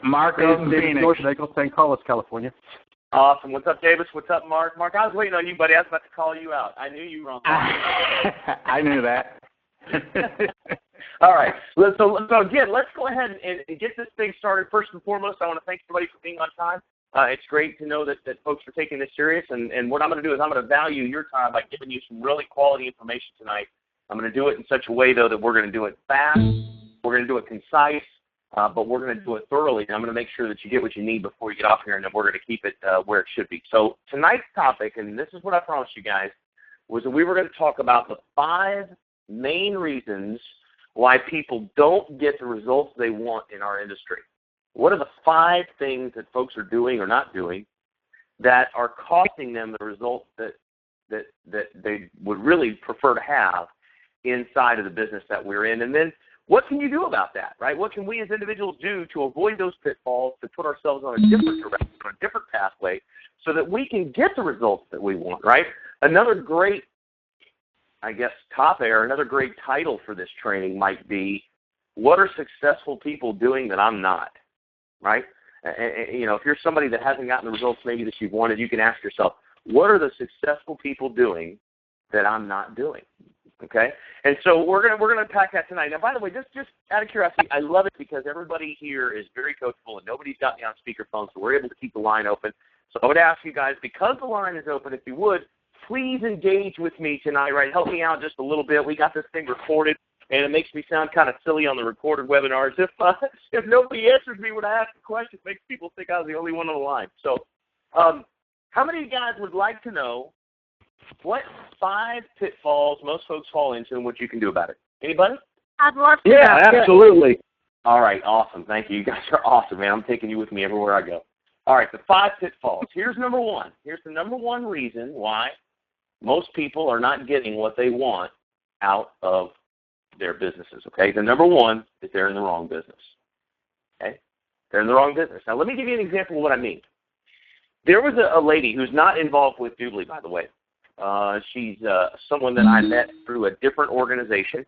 Mark out in Phoenix. George Nichols, St. Carlos, California. Awesome. What's up, Davis? What's up, Mark? Mark, I was waiting on you, buddy. I was about to call you out. I knew you were on. I knew that. All right. So again, let's go ahead and get this thing started. First and foremost, I want to thank everybody for being on time. It's great to know that folks are taking this serious. And what I'm going to do is I'm going to value your time by giving you some really quality information tonight. I'm going to do it in such a way, though, that we're going to do it fast. We're going to do it concise. But we're going to do it thoroughly, and I'm going to make sure that you get what you need before you get off here, and then we're going to keep it where it should be. So tonight's topic, and this is what I promised you guys, was that we were going to talk about the 5 main reasons why people don't get the results they want in our industry. What are the 5 things that folks are doing or not doing that are costing them the results that they would really prefer to have inside of the business that we're in? And then what can you do about that, right? What can we as individuals do to avoid those pitfalls, to put ourselves on a different direction, on a different pathway, so that we can get the results that we want, right? Another great, I guess, topic or another great title for this training might be, what are successful people doing that I'm not, right? You know, if you're somebody that hasn't gotten the results maybe that you've wanted, you can ask yourself, what are the successful people doing that I'm not doing? Okay, and so we're gonna unpack that tonight. Now, by the way, just out of curiosity, I love it because everybody here is very coachable and nobody's got me on speakerphone, so we're able to keep the line open. So I would ask you guys, because the line is open, if you would, please engage with me tonight, right? Help me out just a little bit. We got this thing recorded, and it makes me sound kind of silly on the recorded webinars. If nobody answers me when I ask a question, it makes people think I was the only one on the line. So how many of you guys would like to know what 5 pitfalls most folks fall into and what you can do about it? Anybody? I'd love to. Yeah, absolutely. All right, awesome. Thank you. You guys are awesome, man. I'm taking you with me everywhere I go. All right, the 5 pitfalls. Here's number 1. Here's the number 1 reason why most people are not getting what they want out of their businesses, okay? The number 1 is they're in the wrong business, okay? They're in the wrong business. Now, let me give you an example of what I mean. There was a lady who's not involved with Doobly, by the way. She's someone that I met through a different organization,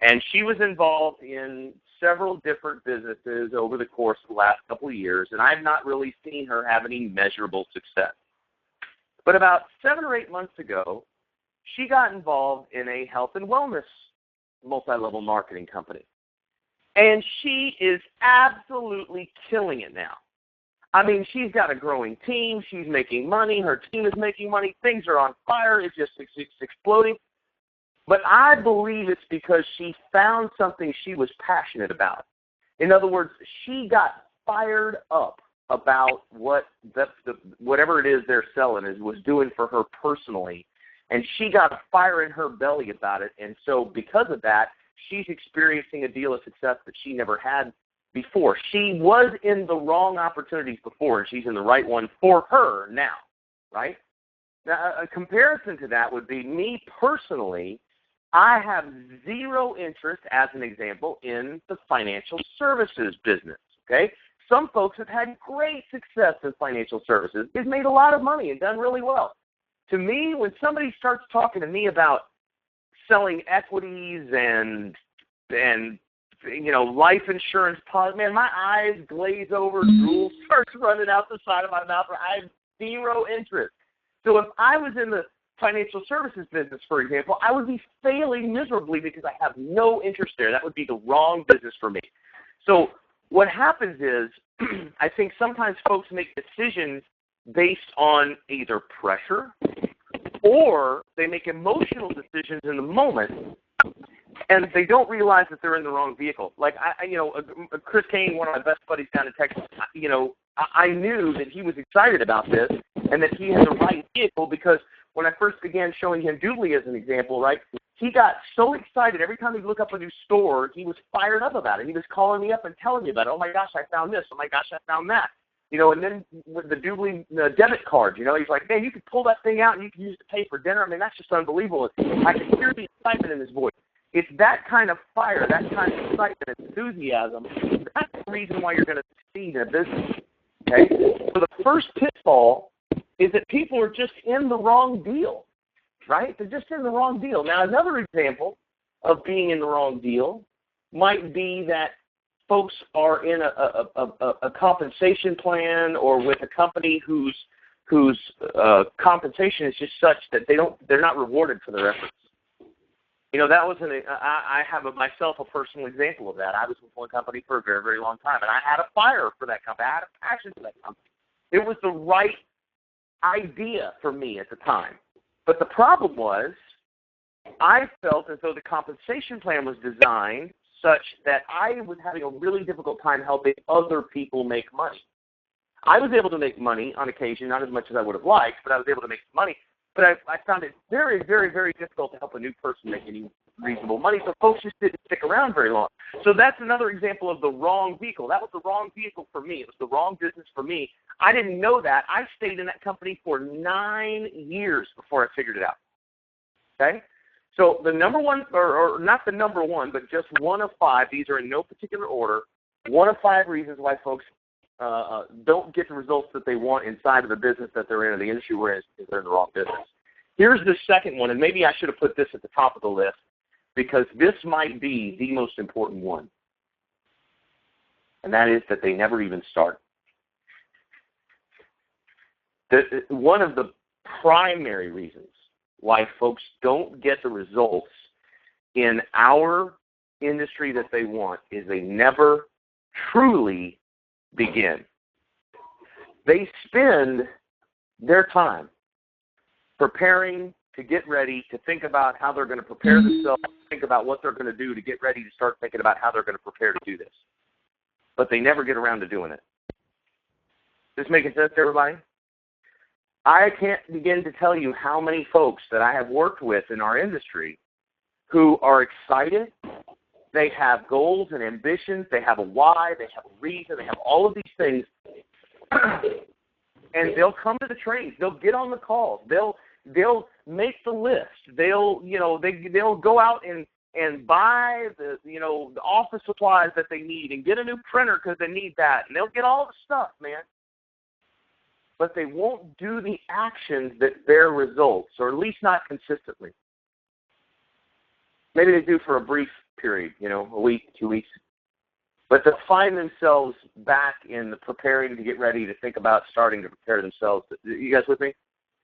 and she was involved in several different businesses over the course of the last couple of years, and I've not really seen her have any measurable success. But about 7 or 8 months ago, she got involved in a health and wellness multi-level marketing company, and she is absolutely killing it now. I mean, she's got a growing team. She's making money. Her team is making money. Things are on fire. It's exploding. But I believe it's because she found something she was passionate about. In other words, she got fired up about what whatever it is they're selling was doing for her personally, and she got a fire in her belly about it. And so because of that, she's experiencing a deal of success that she never had before. She was in the wrong opportunities before, and she's in the right one for her now, right? Now, a comparison to that would be me personally. I have zero interest, as an example, in the financial services business, okay? Some folks have had great success in financial services. They've made a lot of money and done really well. To me, when somebody starts talking to me about selling equities and you know, life insurance policy, man, my eyes glaze over, drool starts running out the side of my mouth. I have zero interest. So if I was in the financial services business, for example, I would be failing miserably because I have no interest there. That would be the wrong business for me. So what happens is I think sometimes folks make decisions based on either pressure or they make emotional decisions in the moment, and they don't realize that they're in the wrong vehicle. Like, Chris Kane, one of my best buddies down in Texas, I knew that he was excited about this and that he had the right vehicle because when I first began showing him Doobly as an example, right, he got so excited. Every time he'd look up a new store, he was fired up about it. He was calling me up and telling me about it. Oh, my gosh, I found this. Oh, my gosh, I found that. You know, and then with the Doobly debit card, you know, he's like, man, you can pull that thing out and you can use it to pay for dinner. I mean, that's just unbelievable. I can hear the excitement in his voice. It's that kind of fire, that kind of excitement, enthusiasm. That's the reason why you're going to succeed in a business. Okay? So the first pitfall is that people are just in the wrong deal, right? They're just in the wrong deal. Now, another example of being in the wrong deal might be that folks are in a compensation plan or with a company whose compensation is just such that they're not rewarded for their efforts. You know, that was I have myself a personal example of that. I was with one company for a very, very long time, and I had a fire for that company. I had a passion for that company. It was the right idea for me at the time. But the problem was I felt as though the compensation plan was designed such that I was having a really difficult time helping other people make money. I was able to make money on occasion, not as much as I would have liked, but I was able to make some money. But I found it very, very, very difficult to help a new person make any reasonable money, so folks just didn't stick around very long. So that's another example of the wrong vehicle. That was the wrong vehicle for me. It was the wrong business for me. I didn't know that. I stayed in that company for 9 years before I figured it out. Okay? So the number one, or not the number one, but just one of 5, these are in no particular order, one of 5 reasons why folks don't get the results that they want inside of the business that they're in or the industry we're in is they're in the wrong business. Here's the second one, and maybe I should have put this at the top of the list because this might be the most important one, and that is that they never even start. One of the primary reasons why folks don't get the results in our industry that they want is they never truly begin. They spend their time preparing to get ready, to think about how they're going to prepare themselves, think about what they're going to do to get ready to start thinking about how they're going to prepare to do this. But they never get around to doing it. This making sense to everybody? I can't begin to tell you how many folks that I have worked with in our industry who are excited. They have goals and ambitions. They have a why. They have a reason. They have all of these things. And they'll come to the trainings. They'll get on the calls. They'll make the list. They'll go out and buy the office supplies that they need and get a new printer because they need that. And they'll get all the stuff, man. But they won't do the actions that bear results, or at least not consistently. Maybe they do for a brief period, a week, 2 weeks. But they'll find themselves back in the preparing to get ready to think about starting to prepare themselves. You guys with me?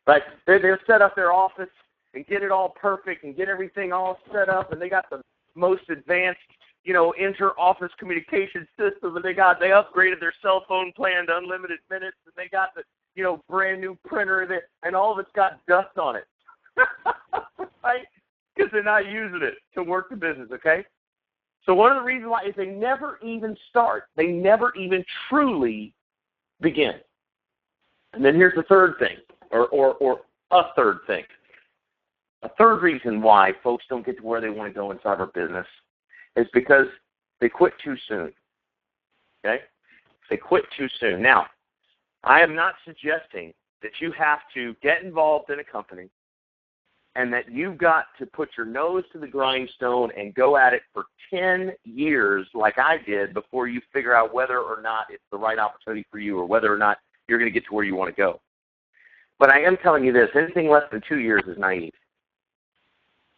Like they'll set up their office and get it all perfect and get everything all set up, and they got the most advanced, inter-office communication system, and they upgraded their cell phone plan to unlimited minutes, and they got the, brand new printer there, and all of it's got dust on it. Right? Because they're not using it to work the business, okay? So one of the reasons why is they never even start. They never even truly begin. And then here's the third thing, or a third thing. A third reason why folks don't get to where they want to go inside our business is because they quit too soon. Okay? They quit too soon. Now, I am not suggesting that you have to get involved in a company and that you've got to put your nose to the grindstone and go at it for 10 years like I did before you figure out whether or not it's the right opportunity for you or whether or not you're going to get to where you want to go. But I am telling you this, anything less than 2 years is naive.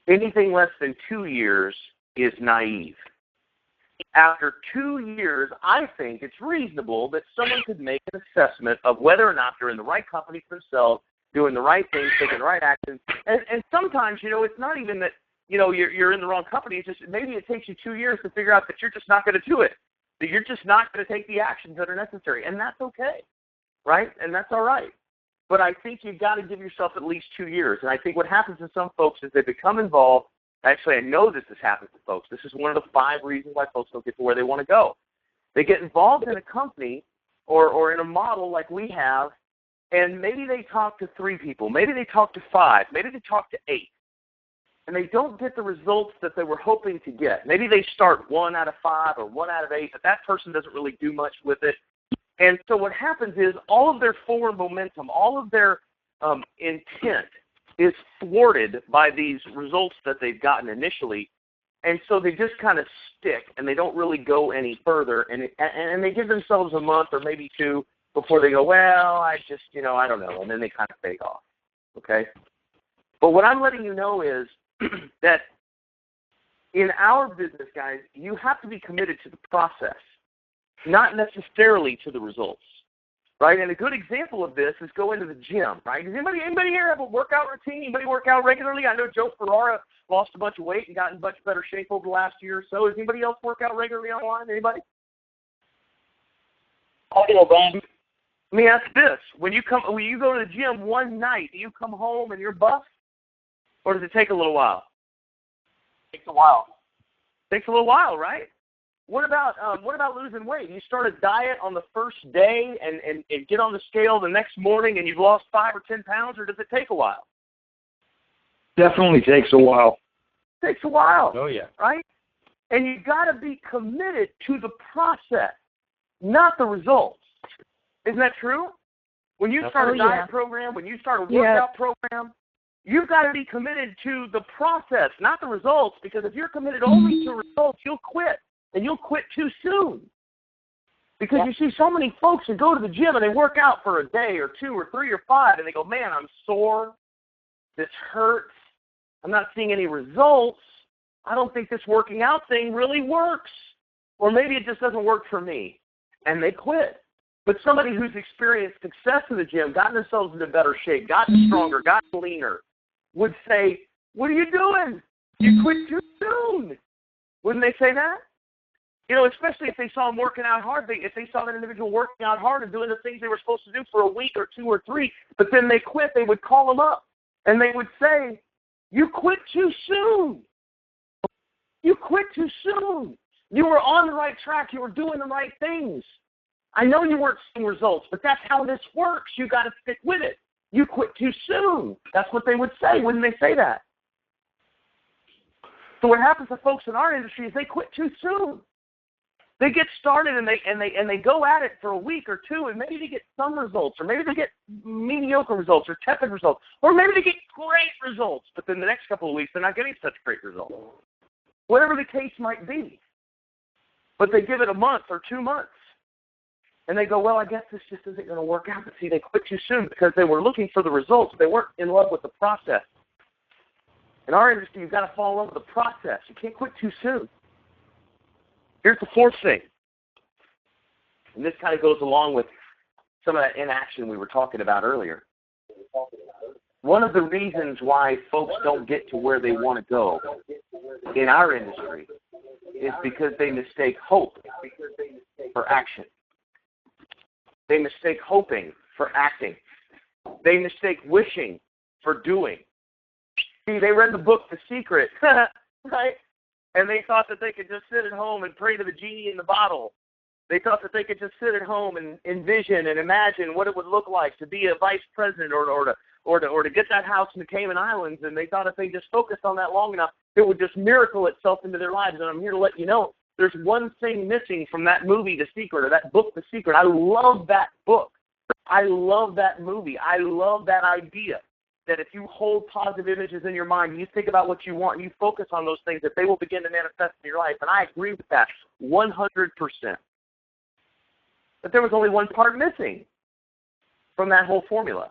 Anything less than 2 years is naive. After 2 years, I think it's reasonable that someone could make an assessment of whether or not they're in the right company for themselves, doing the right things, taking the right actions. And sometimes, it's not even that, you're in the wrong company. It's just maybe it takes you 2 years to figure out that you're just not going to do it, that you're just not going to take the actions that are necessary. And that's okay, right? And that's all right. But I think you've got to give yourself at least 2 years. And I think what happens to some folks is they become involved. Actually, I know this has happened to folks. This is one of the 5 reasons why folks don't get to where they want to go. They get involved in a company or in a model like we have, and maybe they talk to 3 people. Maybe they talk to 5. Maybe they talk to 8. And they don't get the results that they were hoping to get. Maybe they start 1 out of 5 or 1 out of 8, but that person doesn't really do much with it. And so what happens is all of their forward momentum, all of their intent is thwarted by these results that they've gotten initially. And so they just kind of stick, and they don't really go any further. And they give themselves a month or maybe 2 before they go, well, I just, I don't know. And then they kind of fade off, okay? But what I'm letting you know is that in our business, guys, you have to be committed to the process. not necessarily to the results, right? And a good example of this is go into the gym, right? Does anybody here have a workout routine? Anybody work out regularly? I know Joe Ferrara lost a bunch of weight and got in much better shape over the last year or so. Does anybody else work out regularly online? Anybody? I do, Brian. Let me ask this. When you go to the gym one night, do you come home and you're buff? Or does it take a little while? It takes a while. Takes a little while, right? What about losing weight? You start a diet on the first day and get on the scale the next morning and you've lost 5 or 10 pounds, or does it take a while? Definitely takes a while. It takes a while. Oh, yeah. Right? And you got to be committed to the process, not the results. Isn't that true? When you start a diet program, when you start a workout program, you've got to be committed to the process, not the results, because if you're committed only to results, you'll quit, and you'll quit too soon. Because you see so many folks who go to the gym and they work out for a day or 2 or 3 or 5, and they go, man, I'm sore. This hurts. I'm not seeing any results. I don't think this working out thing really works. Or maybe it just doesn't work for me. And they quit. But somebody who's experienced success in the gym, gotten themselves into better shape, gotten stronger, gotten leaner, would say, what are you doing? You quit too soon. Wouldn't they say that? You know, especially if they saw them working out hard, if they saw that individual working out hard and doing the things they were supposed to do for a week or 2 or 3, but then they quit, they would call them up and they would say, you quit too soon. You quit too soon. You were on the right track. You were doing the right things. I know you weren't seeing results, but that's how this works. You got to stick with it. You quit too soon. That's what they would say. Wouldn't they say that? So what happens to folks in our industry is they quit too soon. They get started and they go at it for a week or 2, and maybe they get some results, or maybe they get mediocre results or tepid results, or maybe they get great results, but then the next couple of weeks they're not getting such great results. Whatever the case might be. But they give it a month or 2 months. And they go, well, I guess this just isn't going to work out. But see, they quit too soon because they were looking for the results. They weren't in love with the process. In our industry, you've got to fall in love with the process. You can't quit too soon. Here's the 4th thing. And this kind of goes along with some of that inaction we were talking about earlier. One of the reasons why folks don't get to where they want to go in our industry is because they mistake hope for action. They mistake hoping for acting. They mistake wishing for doing. See, they read the book The Secret, right? And they thought that they could just sit at home and pray to the genie in the bottle. They thought that they could just sit at home and envision and imagine what it would look like to be a vice president or to get that house in the Cayman Islands. And they thought if they just focused on that long enough, it would just miracle itself into their lives. And I'm here to let you know, there's one thing missing from that movie, The Secret, or that book, The Secret. I love that book. I love that movie. I love that idea that if you hold positive images in your mind, you think about what you want, and you focus on those things, that they will begin to manifest in your life. And I agree with that 100%. But there was only one part missing from that whole formula.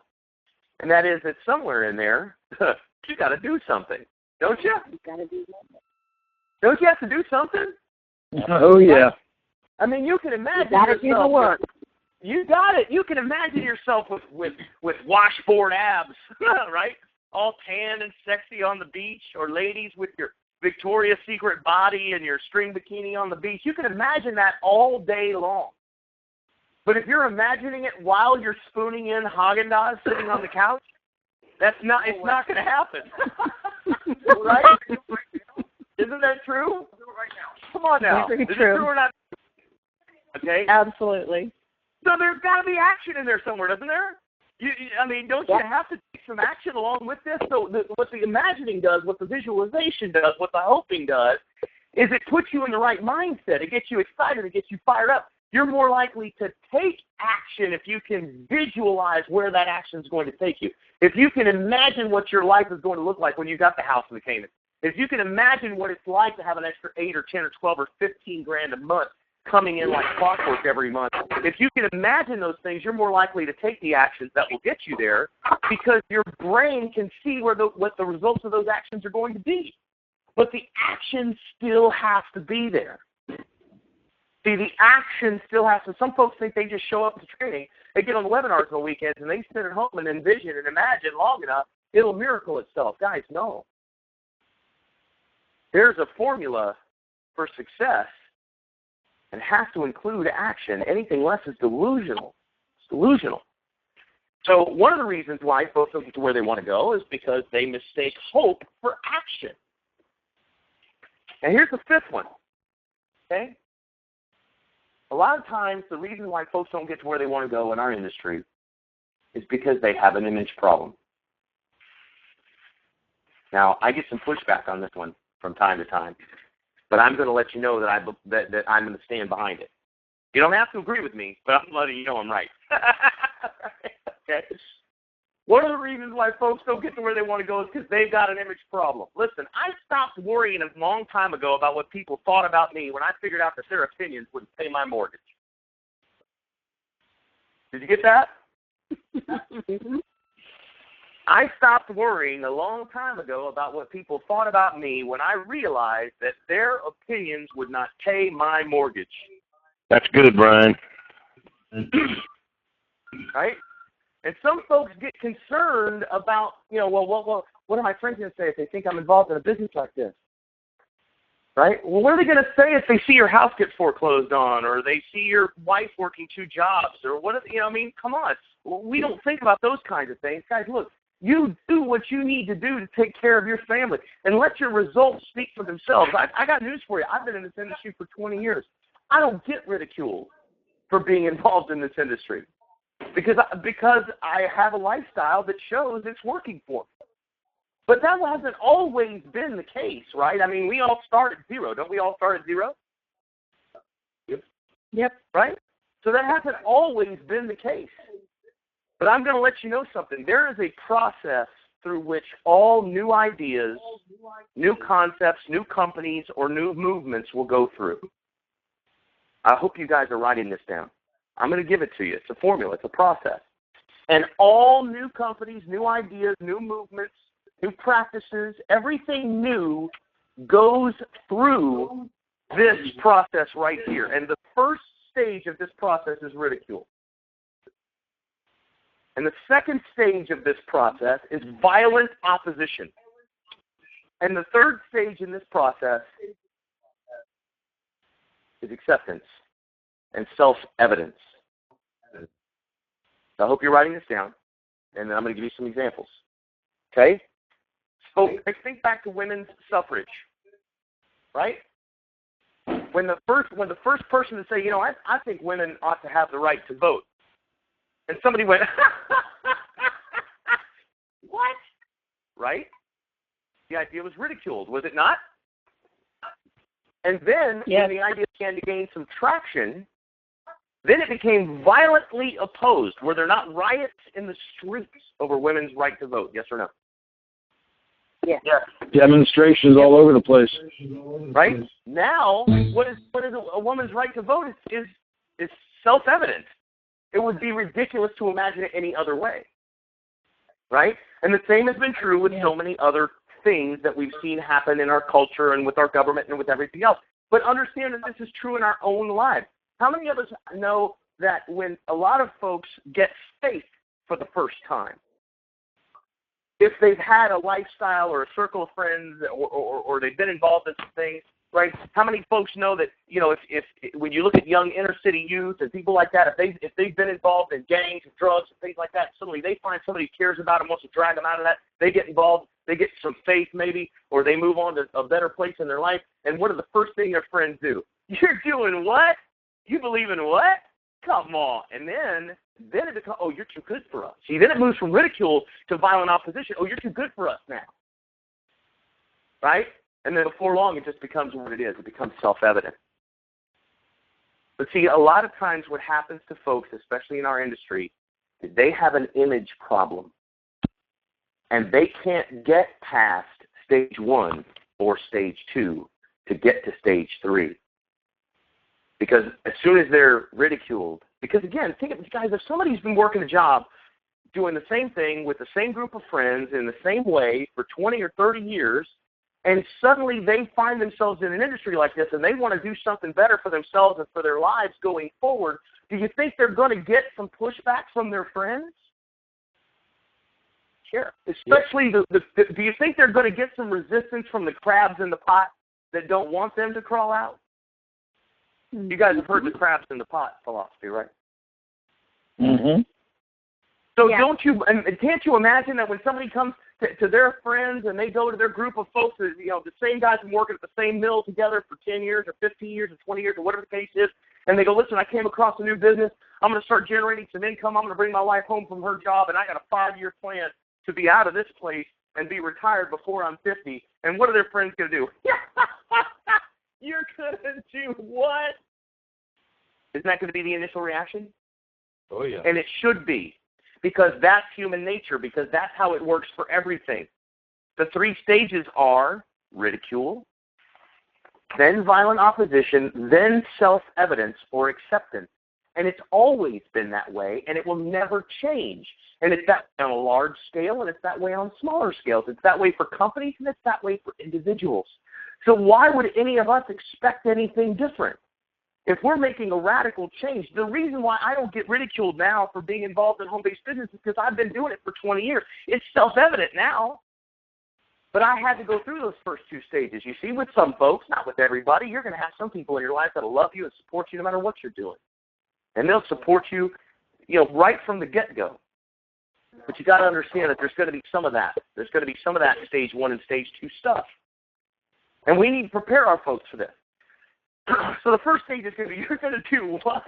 And that is that somewhere in there, you got to do something. Don't you? You got to do something. Don't you have to do something? Oh, yeah. I mean, you can imagine you gotta do the work. You got it. You can imagine yourself with washboard abs, right? All tan and sexy on the beach, or ladies with your Victoria's Secret body and your string bikini on the beach. You can imagine that all day long. But if you're imagining it while you're spooning in Haagen-Dazs sitting on the couch, it's not going to happen. Right? Isn't that true? Come on now. Is it true or not? Okay. Absolutely. So there's got to be action in there somewhere, doesn't there? Don't you have to take some action along with this? So what the imagining does, what the visualization does, what the hoping does, is it puts you in the right mindset. It gets you excited. It gets you fired up. You're more likely to take action if you can visualize where that action is going to take you. If you can imagine what your life is going to look like when you got the house in the Cayman. If you can imagine what it's like to have an extra 8 or 10 or 12 or 15 grand a month coming in like clockwork every month, if you can imagine those things, you're more likely to take the actions that will get you there, because your brain can see what the results of those actions are going to be. But the action still has to be there. See, the action still has to. Some folks think they just show up to training, they get on the webinars on the weekends, and they sit at home and envision and imagine long enough, it'll miracle itself. Guys, no. There's a formula for success and has to include action. Anything less is delusional. It's delusional. So one of the reasons why folks don't get to where they want to go is because they mistake hope for action. And here's the fifth one, okay? A lot of times the reason why folks don't get to where they want to go in our industry is because they have an image problem. Now, I get some pushback on this one from time to time, but I'm going to let you know that I'm going to stand behind it. You don't have to agree with me, but I'm letting you know I'm right. Okay. One of the reasons why folks don't get to where they want to go is because they've got an image problem. Listen, I stopped worrying a long time ago about what people thought about me when I figured out that their opinions wouldn't pay my mortgage. Did you get that? I stopped worrying a long time ago about what people thought about me when I realized that their opinions would not pay my mortgage. That's good, Brian. Right? And some folks get concerned about, well, what are my friends going to say if they think I'm involved in a business like this? Right? Well, what are they going to say if they see your house get foreclosed on, or they see your wife working 2 jobs, or what? Come on. We don't think about those kinds of things. Guys, look, you do what you need to do to take care of your family, and let your results speak for themselves. I got news for you. I've been in this industry for 20 years. I don't get ridiculed for being involved in this industry. Because I have a lifestyle that shows it's working for me. But that hasn't always been the case, right? I mean, we all start at zero. Don't we all start at zero? Yep. Right? So that hasn't always been the case. But I'm going to let you know something. There is a process through which all new ideas, new concepts, new companies, or new movements will go through. I hope you guys are writing this down. I'm going to give it to you. It's a formula. It's a process. And all new companies, new ideas, new movements, new practices, everything new goes through this process right here. And the first stage of this process is ridicule. And the second stage of this process is violent opposition. And the third stage in this process is acceptance and self-evidence. I hope you're writing this down, and then I'm going to give you some examples. Okay? So think back to women's suffrage, right? When the first person to say, I think women ought to have the right to vote, and somebody went, what? Right? The idea was ridiculed, was it not? And then when the idea began to gain some traction, then it became violently opposed. Were there not riots in the streets over women's right to vote? Yes or no? Yes. Demonstrations all over the place. Right? Now, what is a woman's right to vote is self-evident. It would be ridiculous to imagine it any other way. Right? And the same has been true with so many other things that we've seen happen in our culture and with our government and with everything else. But understand that this is true in our own lives. How many of us know that when a lot of folks get faith for the first time, if they've had a lifestyle or a circle of friends or they've been involved in some things, right? How many folks know that, if when you look at young inner city youth and people like that, if they've been involved in gangs and drugs and things like that, suddenly they find somebody who cares about them, wants to drag them out of that, they get involved, they get some faith maybe, or they move on to a better place in their life, and what are the first thing their friends do? You're doing what? You believe in what? Come on. And then it becomes, oh, you're too good for us. See, then it moves from ridicule to violent opposition. Oh, you're too good for us now. Right? And then before long, it just becomes what it is. It becomes self-evident. But see, a lot of times what happens to folks, especially in our industry, is they have an image problem. And they can't get past stage 1 or stage 2 to get to stage 3. Because as soon as they're ridiculed, because again, think of it, guys, if somebody's been working a job doing the same thing with the same group of friends in the same way for 20 or 30 years, and suddenly they find themselves in an industry like this, and they want to do something better for themselves and for their lives going forward, do you think they're going to get some pushback from their friends? Sure. Especially, do you think they're going to get some resistance from the crabs in the pot that don't want them to crawl out? You guys have heard the crabs in the pot philosophy, right? Mm-hmm. So Yeah. can't you imagine that when somebody comes to their friends and they go to their group of folks, that, the same guys been working at the same mill together for 10 years or 15 years or 20 years or whatever the case is, and they go, listen, I came across a new business. I'm going to start generating some income. I'm going to bring my wife home from her job, and I got a 5-year plan to be out of this place and be retired before I'm 50. And what are their friends going to do? You're going to do what? Isn't that going to be the initial reaction? Oh, yeah. And it should be, because that's human nature, because that's how it works for everything. The 3 stages are ridicule, then violent opposition, then self-evidence or acceptance. And it's always been that way, and it will never change. And it's that way on a large scale, and it's that way on smaller scales. It's that way for companies, and it's that way for individuals. So why would any of us expect anything different? If we're making a radical change, the reason why I don't get ridiculed now for being involved in home-based business is because I've been doing it for 20 years. It's self-evident now. But I had to go through those first 2 stages. You see, with some folks, not with everybody, you're going to have some people in your life that will love you and support you no matter what you're doing. And they'll support you, right from the get-go. But you got to understand that there's going to be some of that. There's going to be some of that stage 1 and stage 2 stuff. And we need to prepare our folks for this. So the first stage is going to be, you're going to do what?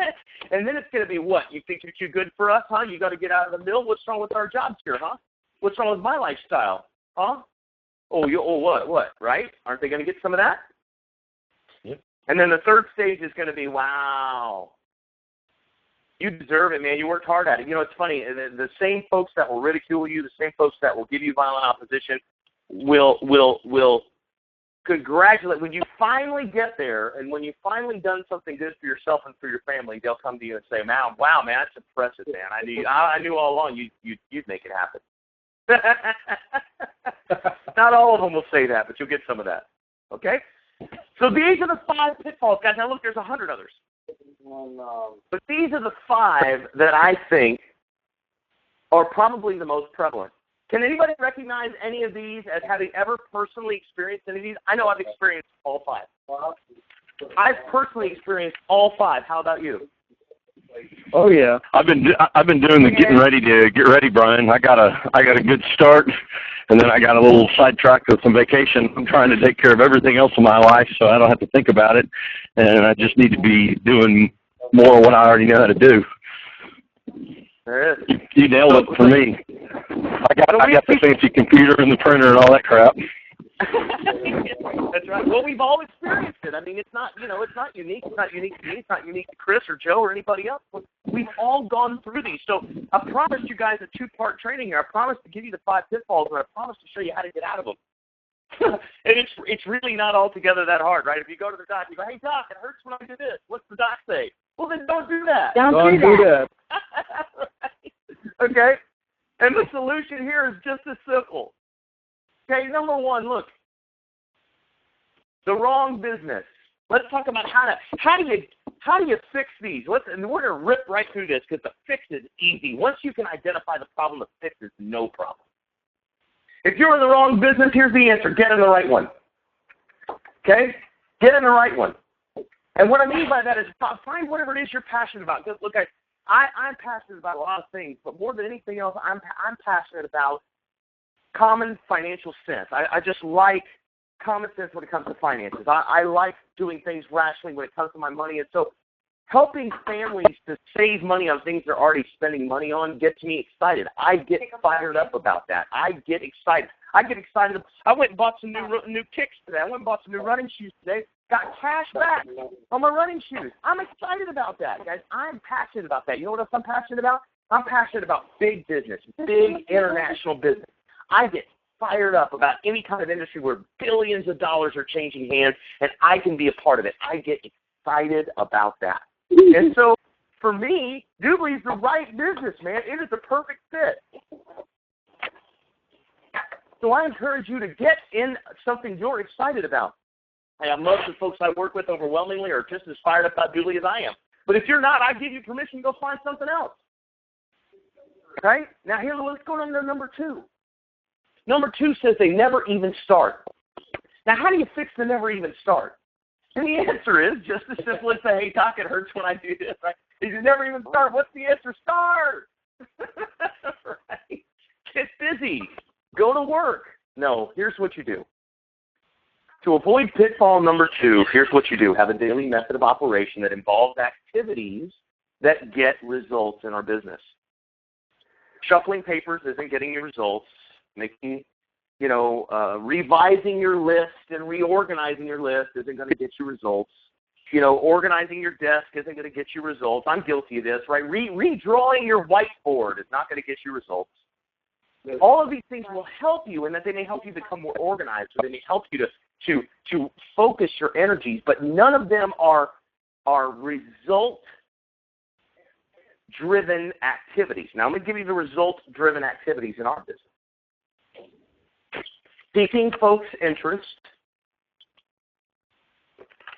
And then it's going to be what? You think you're too good for us, huh? You got to get out of the mill? What's wrong with our jobs here, huh? What's wrong with my lifestyle, huh? What, right? Aren't they going to get some of that? Yep. And then the third stage is going to be, wow, you deserve it, man. You worked hard at it. It's funny. The same folks that will ridicule you, the same folks that will give you violent opposition will congratulate. When you finally get there and when you've finally done something good for yourself and for your family, they'll come to you and say, wow, man, that's impressive, man. I knew all along you'd make it happen. Not all of them will say that, but you'll get some of that. Okay? So these are the 5 pitfalls, guys. Now look, there's 100 others. But these are the 5 that I think are probably the most prevalent. Can anybody recognize any of these as having ever personally experienced any of these? I know I've experienced all 5. I've personally experienced all 5. How about you? Oh, yeah. I've been doing the getting ready, Brian. I got a good start, and then I got a little sidetracked with some vacation. I'm trying to take care of everything else in my life, so I don't have to think about it, and I just need to be doing more of what I already know how to do. There it is. You nailed it for me. I got the fancy computer and the printer and all that crap. That's right. Well, we've all experienced it. I mean, it's not unique. It's not unique to me. It's not unique to Chris or Joe or anybody else. We've all gone through these. So I promised you guys a 2-part training here. I promised to give you the 5 pitfalls, and I promised to show you how to get out of them. And it's really not altogether that hard, right? If you go to the doc, you go, hey, doc, it hurts when I do this. What's the doc say? Well, then don't do that. Don't do that. Right? Okay? And the solution here is just as simple. Okay, number 1, look. The wrong business. Let's talk about how do you fix these? And we're going to rip right through this because the fix is easy. Once you can identify the problem, the fix is no problem. If you're in the wrong business, here's the answer. Get in the right one. Okay? Get in the right one. And what I mean by that is find whatever it is you're passionate about. Look, I'm passionate about a lot of things, but more than anything else, I'm passionate about common financial sense. I just like common sense when it comes to finances. I like doing things rationally when it comes to my money. And so helping families to save money on things they're already spending money on gets me excited. I get fired up about that. I get excited. I went and bought some new kicks today. I went and bought some new running shoes today. Got cash back on my running shoes. I'm excited about that, guys. I'm passionate about that. You know what else I'm passionate about? I'm passionate about big business, big international business. I get fired up about any kind of industry where billions of dollars are changing hands, and I can be a part of it. I get excited about that. And so, for me, Doobly is the right business, man. It is the perfect fit. So I encourage you to get in something you're excited about. And most of the folks I work with overwhelmingly are just as fired up about Doodly as I am. But if you're not, I give you permission to go find something else. Right? Now let's go on to number 2. Number 2 says they never even start. Now, how do you fix the never even start? And the answer is just as simple as say, hey, Doc, it hurts when I do this, right? If you never even start, what's the answer? Start! Right? Get busy. Go to work. No, here's what you do. To avoid pitfall number 2, here's what you do. Have a daily method of operation that involves activities that get results in our business. Shuffling papers isn't getting you results. Making, revising your list and reorganizing your list isn't going to get you results. Organizing your desk isn't going to get you results. I'm guilty of this, right? Redrawing your whiteboard is not going to get you results. All of these things will help you, and that they may help you become more organized, or they may help you to focus your energies, but none of them are result-driven activities. Now, I'm going to give you the result-driven activities in our business. Piquing folks' interest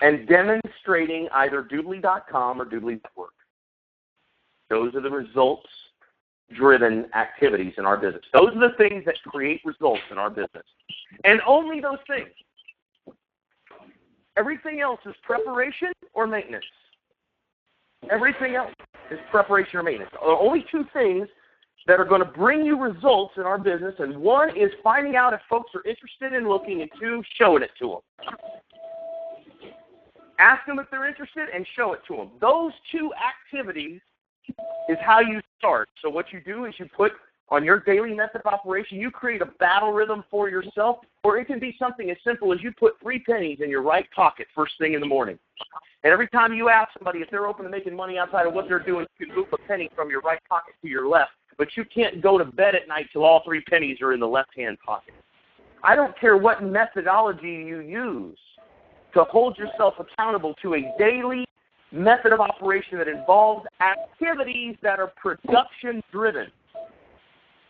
and demonstrating either Doodly.com or Doodly Network. Those are the results-driven activities in our business. Those are the things that create results in our business. And only those things. Everything else is preparation or maintenance. Everything else is preparation or maintenance. There are only 2 things that are going to bring you results in our business, and 1 is finding out if folks are interested in looking, and 2, showing it to them. Ask them if they're interested and show it to them. Those 2 activities is how you start. So what you do is you put on your daily method of operation, you create a battle rhythm for yourself, or it can be something as simple as you put 3 pennies in your right pocket first thing in the morning. And every time you ask somebody if they're open to making money outside of what they're doing, you can move a penny from your right pocket to your left. But you can't go to bed at night till all 3 pennies are in the left-hand pocket. I don't care what methodology you use to hold yourself accountable to a daily method of operation that involves activities that are production-driven.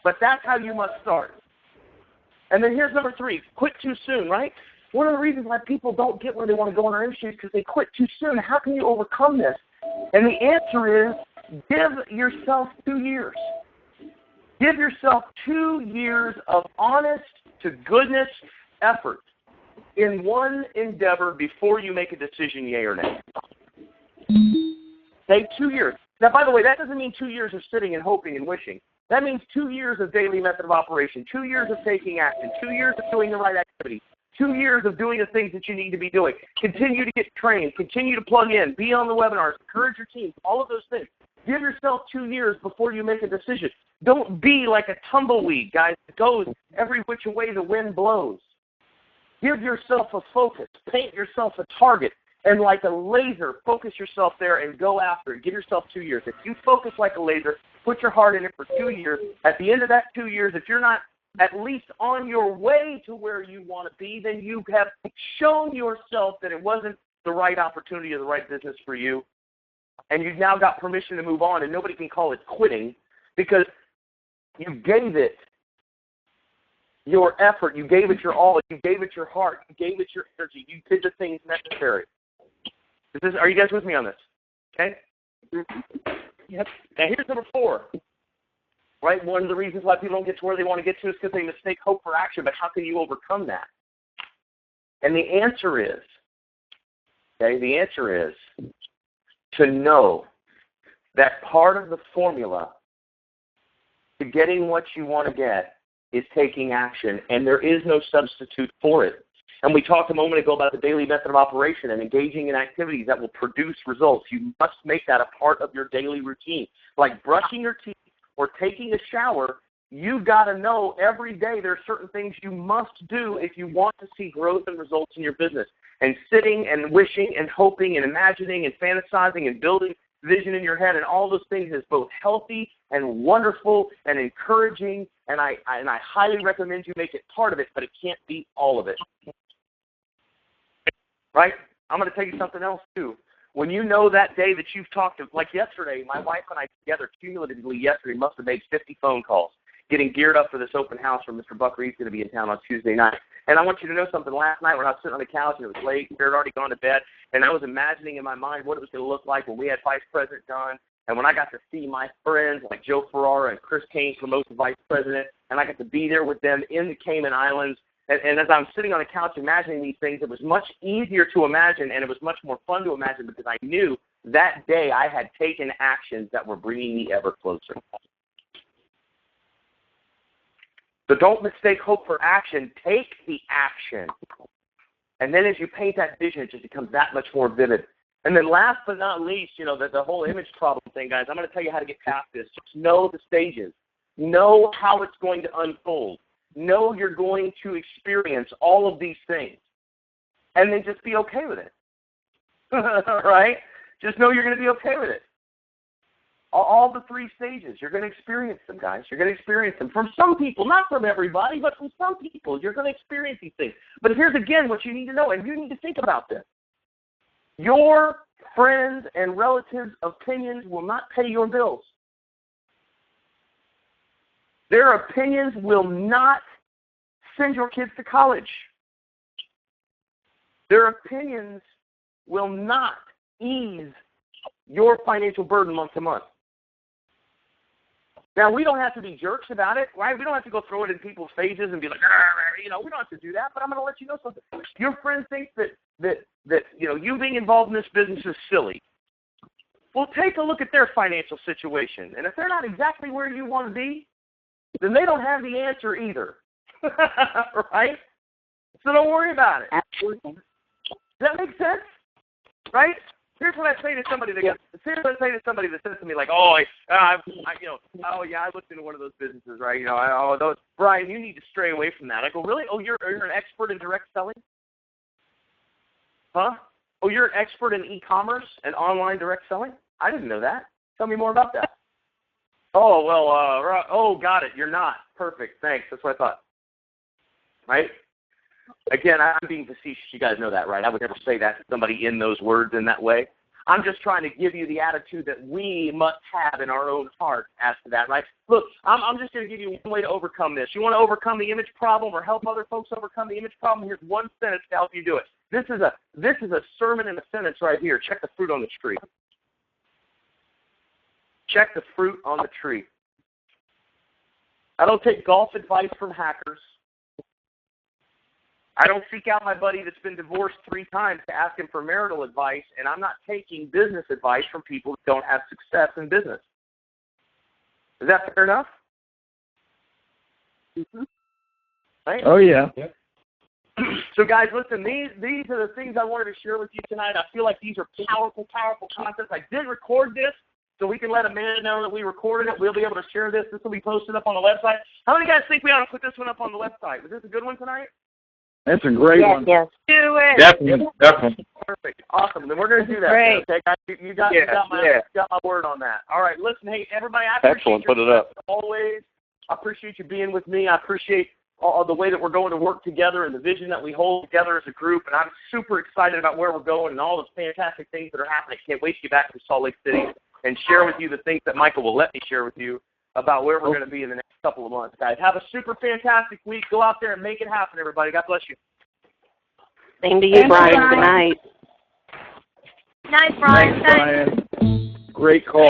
But that's how you must start. And then here's number 3, quit too soon, right? One of the reasons why people don't get where they want to go in our industry is because they quit too soon. How can you overcome this? And the answer is give yourself 2 years. Give yourself 2 years of honest to goodness effort in one endeavor before you make a decision, yay or nay. Take 2 years. Now, by the way, that doesn't mean 2 years of sitting and hoping and wishing. That means 2 years of daily method of operation, 2 years of taking action, 2 years of doing the right activity, 2 years of doing the things that you need to be doing. Continue to get trained, continue to plug in, be on the webinars, encourage your team, all of those things. Give yourself 2 years before you make a decision. Don't be like a tumbleweed, guys, that goes every which way the wind blows. Give yourself a focus. Paint yourself a target. And like a laser, focus yourself there and go after it. Give yourself 2 years. If you focus like a laser, put your heart in it for 2 years. At the end of that 2 years, if you're not at least on your way to where you want to be, then you have shown yourself that it wasn't the right opportunity or the right business for you. And you've now got permission to move on, and nobody can call it quitting because you gave it your effort, you gave it your all, you gave it your heart, you gave it your energy, you did the things necessary. Are you guys with me on this? Okay? Yep. Now here's number 4. Right? One of the reasons why people don't get to where they want to get to is because they mistake hope for action, but how can you overcome that? And the answer is, to know that part of the formula to getting what you want to get is taking action, and there is no substitute for it. And we talked a moment ago about the daily method of operation and engaging in activities that will produce results. You must make that a part of your daily routine. Like brushing your teeth or taking a shower, you've got to know every day there are certain things you must do if you want to see growth and results in your business. And sitting and wishing and hoping and imagining and fantasizing and building vision in your head and all those things is both healthy and wonderful and encouraging, and I highly recommend you make it part of it, but it can't be all of it. Right? I'm going to tell you something else, too. When you know that day that you've talked to, like yesterday, my wife and I together cumulatively yesterday must have made 50 phone calls. getting geared up for this open house where Mr. Buck Reed's going to be in town on Tuesday night. And I want you to know something. Last night when I was sitting on the couch and it was late, we had already gone to bed, and I was imagining in my mind what it was going to look like when we had Vice President done, and when I got to see my friends like Joe Ferrara and Chris Kane promote the Vice President, and I got to be there with them in the Cayman Islands. And as I'm sitting on the couch imagining these things, it was much easier to imagine, and it was much more fun to imagine because I knew that day I had taken actions that were bringing me ever closer. So don't mistake hope for action. Take the action. And then as you paint that vision, it just becomes that much more vivid. And then last but not least, the whole image problem thing, guys, I'm going to tell you how to get past this. Just know the stages. Know how it's going to unfold. Know you're going to experience all of these things. And then just be okay with it. Right? Just know you're going to be okay with it. All the 3 stages, you're going to experience them, guys. You're going to experience them. From some people, not from everybody, but from some people, you're going to experience these things. But here's again what you need to know, and you need to think about this. Your friends and relatives' opinions will not pay your bills. Their opinions will not send your kids to college. Their opinions will not ease your financial burden month to month. Now, we don't have to be jerks about it, right? We don't have to go throw it in people's faces and be like, we don't have to do that, but I'm going to let you know something. Your friend thinks that you being involved in this business is silly. Well, take a look at their financial situation. And if they're not exactly where you want to be, then they don't have the answer either. Right? So don't worry about it. Absolutely. Does that make sense? Right? Here's what I say to somebody that says to me like, I looked into one of those businesses, right? Brian, you need to stray away from that. I go, really? Oh, you're an expert in direct selling? Huh? Oh, you're an expert in e-commerce and online direct selling? I didn't know that. Tell me more about that. Oh, well, got it. You're not. Perfect. Thanks. That's what I thought. Right? Again, I'm being facetious. You guys know that, right? I would never say that to somebody in those words in that way. I'm just trying to give you the attitude that we must have in our own heart as to that, right? Look, I'm just going to give you one way to overcome this. You want to overcome the image problem or help other folks overcome the image problem? Here's one sentence to help you do it. This is a sermon in a sentence right here. Check the fruit on the tree. Check the fruit on the tree. I don't take golf advice from hackers. I don't seek out my buddy that's been divorced 3 times to ask him for marital advice, and I'm not taking business advice from people that don't have success in business. Is that fair enough? Mm-hmm. Right? Oh, yeah. Yep. So, guys, listen, these are the things I wanted to share with you tonight. I feel like these are powerful, powerful concepts. I did record this so we can let Amanda know that we recorded it. We'll be able to share this. This will be posted up on the website. How many guys think we ought to put this one up on the website? Was this a good one tonight? That's a great one. Yes. Do it. Definitely. Perfect. Awesome. Then we're going to do that. Great. Okay, guys, you got my word on that. All right. Listen, hey, everybody, I appreciate Excellent. Put it up. always. I appreciate you being with me. I appreciate all the way that we're going to work together and the vision that we hold together as a group. And I'm super excited about where we're going and all those fantastic things that are happening. Can't wait to get back to Salt Lake City and share with you the things that Michael will let me share with you about where we're going to be in the next couple of months. Guys, have a super fantastic week. Go out there and make it happen, everybody. God bless you. Same to you, Brian. Good night. Night, Brian. Thanks, Brian. Great call.